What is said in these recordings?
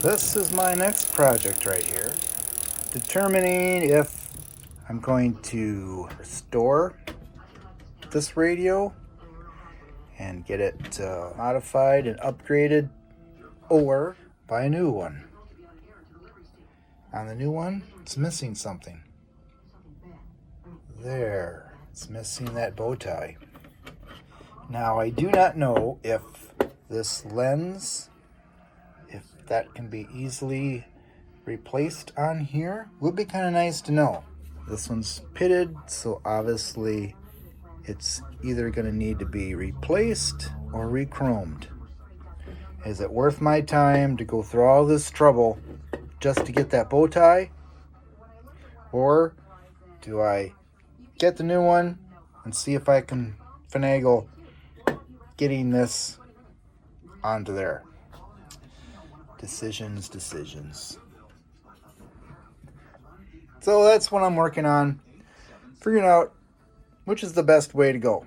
This is my next project right here. Determining if I'm going to restore this radio and get it modified and upgraded, or buy a new one. On the new one, it's missing something. There, it's missing that bow tie. Now, I do not know if this lens, if that can be easily replaced on here. Would be kind of nice to know. This one's pitted, so obviously it's either going to need to be replaced or re-chromed. Is it worth my time to go through all this trouble just to get that bow tie? Or do I get the new one and see if I can finagle getting this onto there? Decisions. So that's what I'm working on, figuring out which is the best way to go,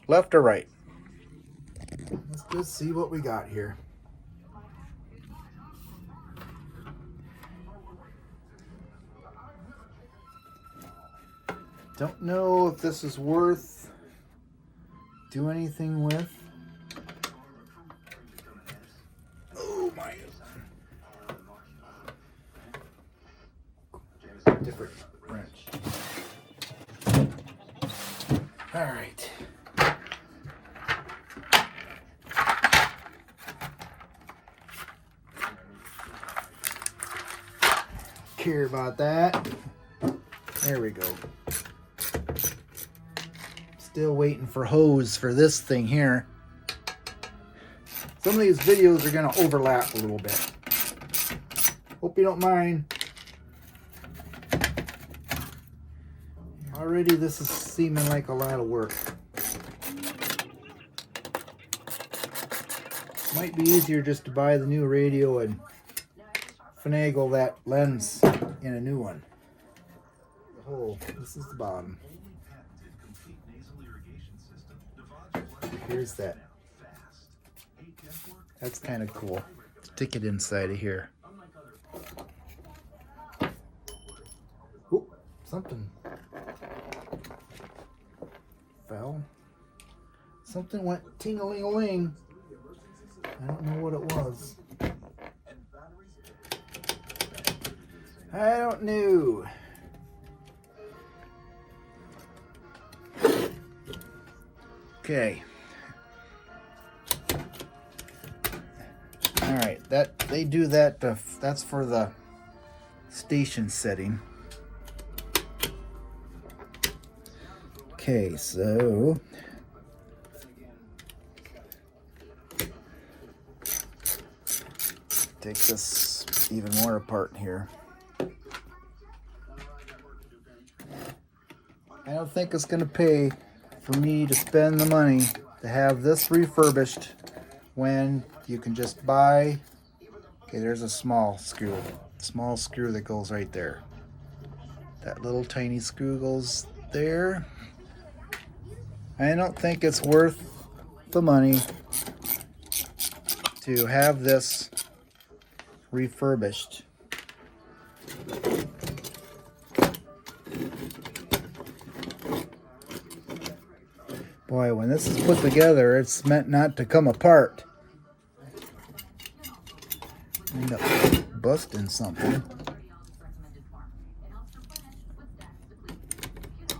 left or right. Let's just see what we got here. Don't know if this is worth do anything with. Oh my. Different wrench. All right. Care about that. There we go. Still waiting for hose for this thing here. Some of these videos are going to overlap a little bit. Hope you don't mind. Already this is seeming like a lot of work. Might be easier just to buy the new radio and finagle that lens in a new one. Oh, this is the bottom. Here's that. That's kind of cool. Stick it inside of here. Oop, something fell. Something went ting-a-ling-a-ling. I don't know what it was. I don't know. Okay. All right, that they do that. That's for the station setting. Okay, so take this even more apart here. I don't think it's going to pay for me to spend the money to have this refurbished when you can just buy. Okay, there's a small screw that goes right there. That little tiny screw goes there. I don't think it's worth the money to have this refurbished. Boy, when this is put together, it's meant not to come apart. End up busting something.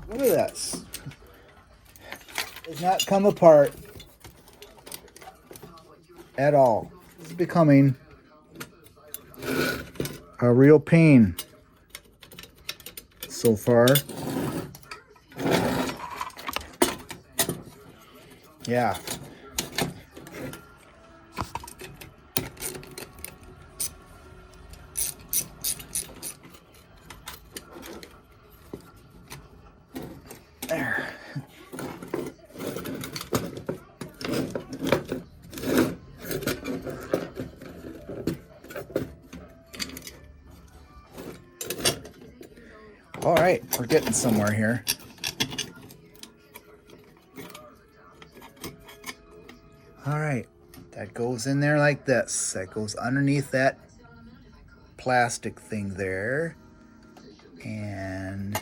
Look at this. Does not come apart at all. It's becoming a real pain so far. Yeah. There. right, we're getting somewhere here. All right, that goes in there like this. That goes underneath that plastic thing there. And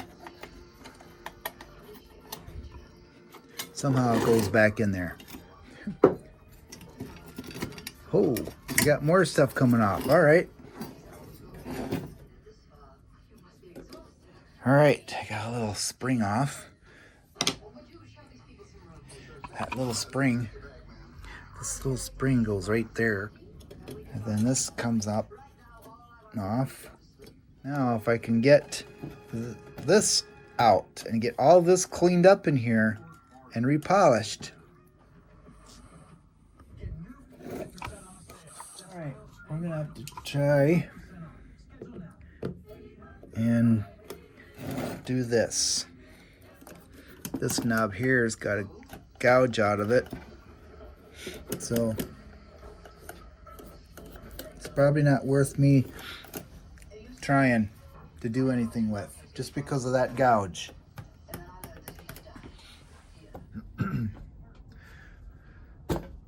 somehow it goes back in there. Oh, we got more stuff coming off. All right. All right, I got a little spring off. That little spring, this little spring goes right there. And then this comes up and off. Now, if I can get this out and get all this cleaned up in here and repolished. All right, we're gonna have to try and do this. This knob here has got a gouge out of it, so it's probably not worth me trying to do anything with, just because of that gouge.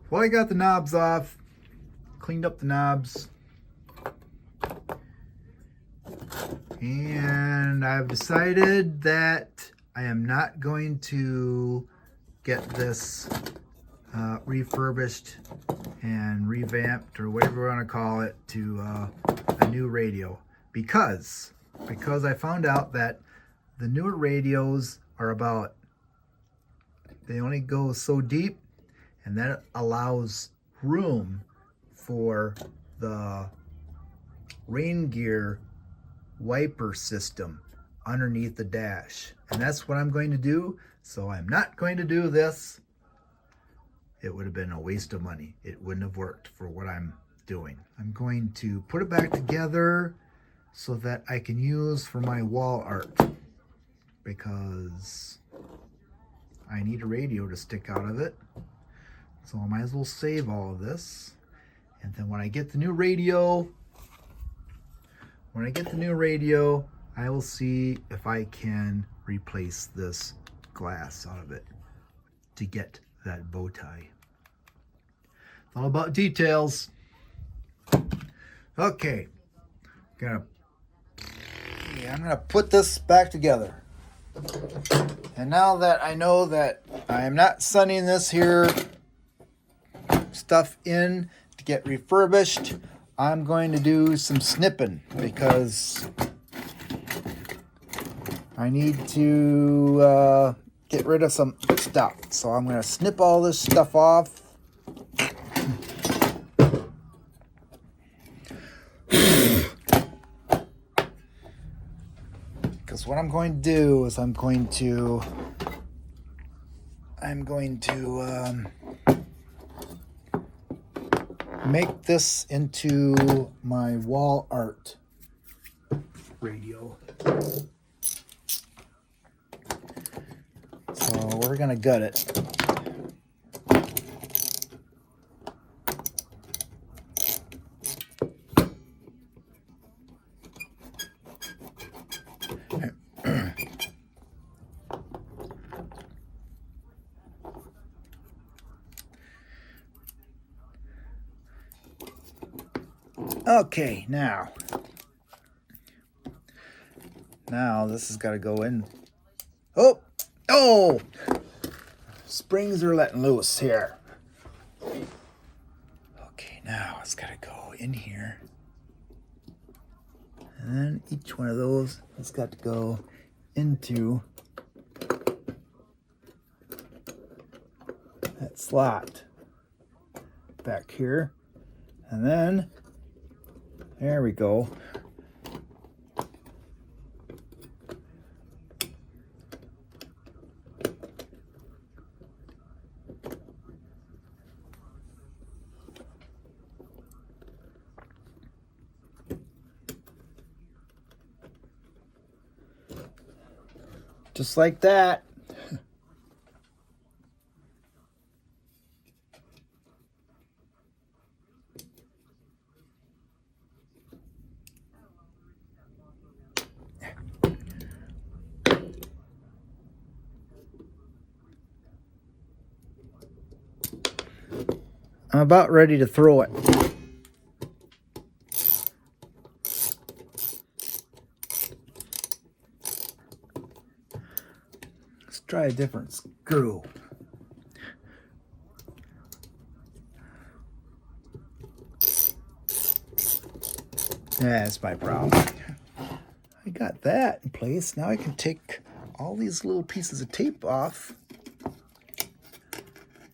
Well, I got the knobs off, cleaned up the knobs, and I've decided that I am not going to get this refurbished and revamped, or whatever you want to call it, to a new radio, because I found out that the newer radios are about, they only go so deep, and that allows room for the rain gear wiper system underneath the dash, and that's what I'm going to do. So I'm not going to do this. It would have been a waste of money. It wouldn't have worked for what I'm doing. I'm going to put it back together so that I can use for my wall art, because I need a radio to stick out of it. So I might as well save all of this. And then when I get the new radio, I will see if I can replace this glass out of it to get that bow tie. It's all about details. Okay, I'm gonna put this back together. And now that I know that I am not sending this here stuff in to get refurbished, I'm going to do some snipping, because I need to get rid of some stuff. So I'm going to snip all this stuff off. Because what I'm going to do is I'm going to make this into my wall art radio. So we're gonna gut it. Okay, now this has got to go in. Oh! Springs are letting loose here. Okay, now it's got to go in here. And then each one of those has got to go into that slot back here. And then there we go. Just like that. I'm about ready to throw it. Let's try a different screw. That's my problem. I got that in place. Now I can take all these little pieces of tape off,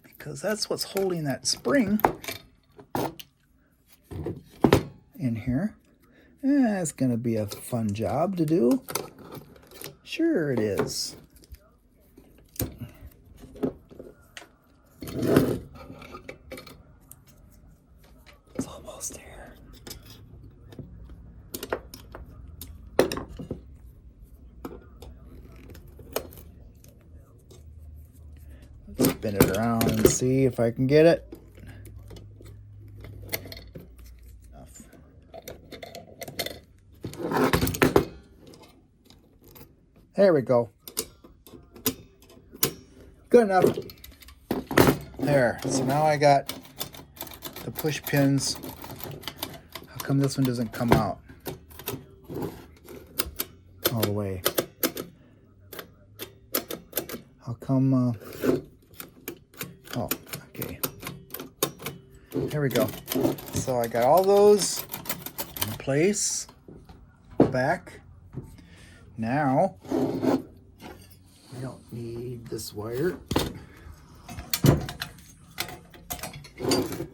because that's what's holding that spring in here. It's going to be a fun job to do. Sure it is. It's almost there. Let's spin it around and see if I can get it. There we go. Good enough. There. So now I got the push pins. How come this one doesn't come out all the way? How come? Oh, okay. There we go. So I got all those in place. Back. Now, we don't need this wire.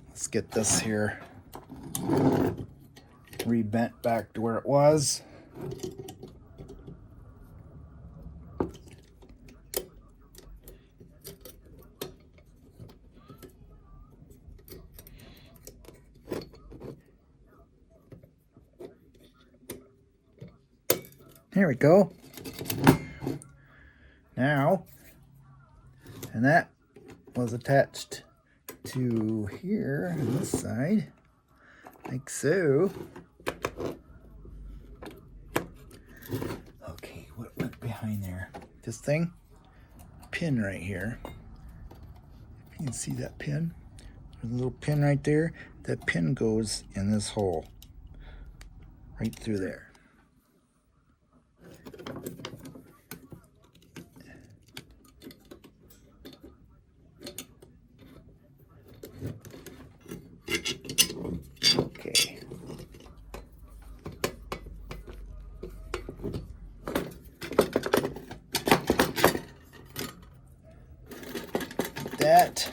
Let's get this here rebent back to where it was. There we go. Now, and that was attached to here on this side, like so. Okay, what went behind there? This thing, pin right here. If you can see that pin, there's a little pin right there. That pin goes in this hole, right through there. Okay. That.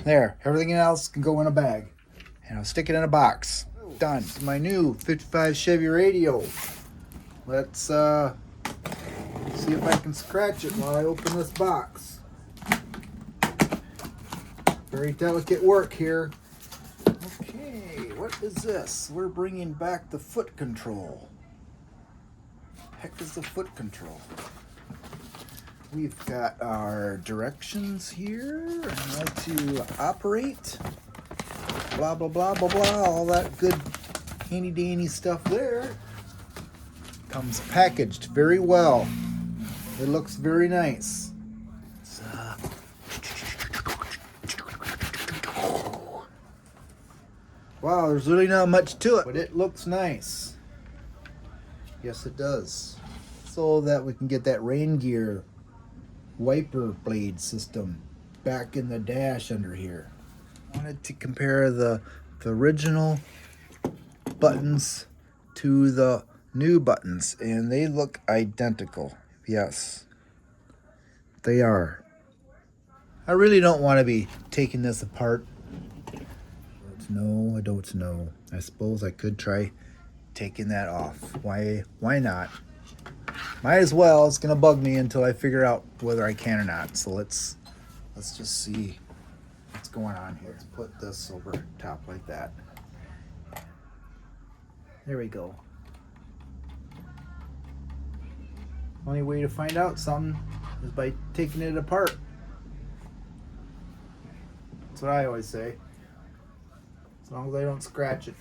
There, everything else can go in a bag. And I'll stick it in a box. Done. My new 55 Chevy radio. Let's see if I can scratch it while I open this box. Very delicate work here. Okay, what is this? We're bringing back the foot control. Heck is the foot control? We've got our directions here and how to operate. Blah, blah, blah, blah, blah. All that good handy dandy stuff there. Comes packaged very well. It looks very nice. Wow, there's really not much to it, but it looks nice. Yes, it does. So that we can get that rain gear wiper blade system back in the dash under here. I wanted to compare the original buttons to the new buttons, and they look identical. Yes, they are. I really don't want to be taking this apart. No, I don't know. I suppose I could try taking that off. Why not? Might as well. It's gonna bug me until I figure out whether I can or not. So let's just see what's going on here. Let's put this over top like that. There we go. Only way to find out something is by taking it apart. That's what I always say. As long as I don't scratch it.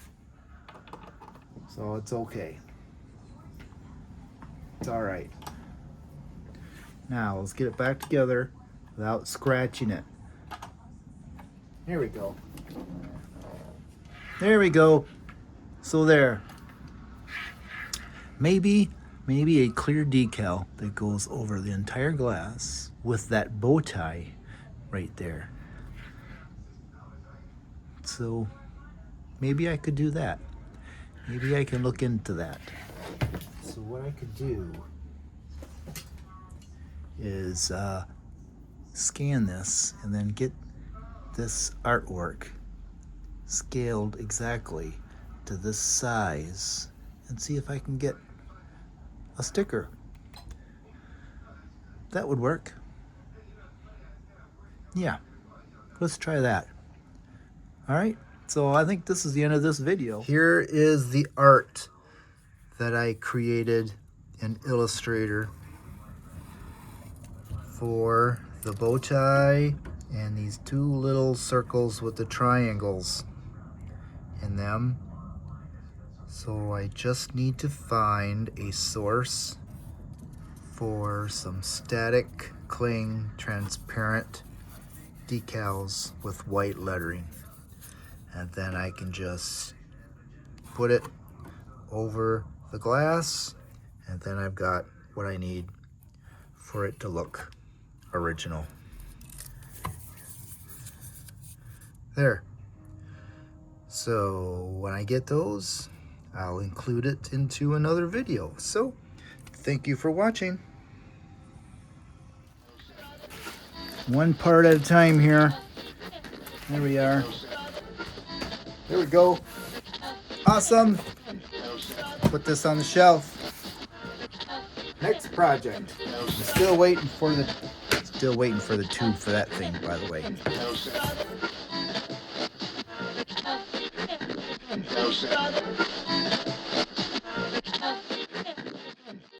So it's okay. It's alright. Now let's get it back together without scratching it. Here we go. There we go. So there. Maybe a clear decal that goes over the entire glass with that bow tie right there. So maybe I could do that. Maybe I can look into that. So what I could do is scan this and then get this artwork scaled exactly to this size and see if I can get a sticker. That would work. Yeah, let's try that. All right, so I think this is the end of this video. Here is the art that I created in Illustrator for the bow tie and these two little circles with the triangles in them. So I just need to find a source for some static cling transparent decals with white lettering. And then I can just put it over the glass, and then I've got what I need for it to look original. There. So when I get those, I'll include it into another video. So thank you for watching. One part at a time here. There we are. There we go. Awesome. Put this on the shelf. Next project. I'm still waiting for the tube for that thing, by the way.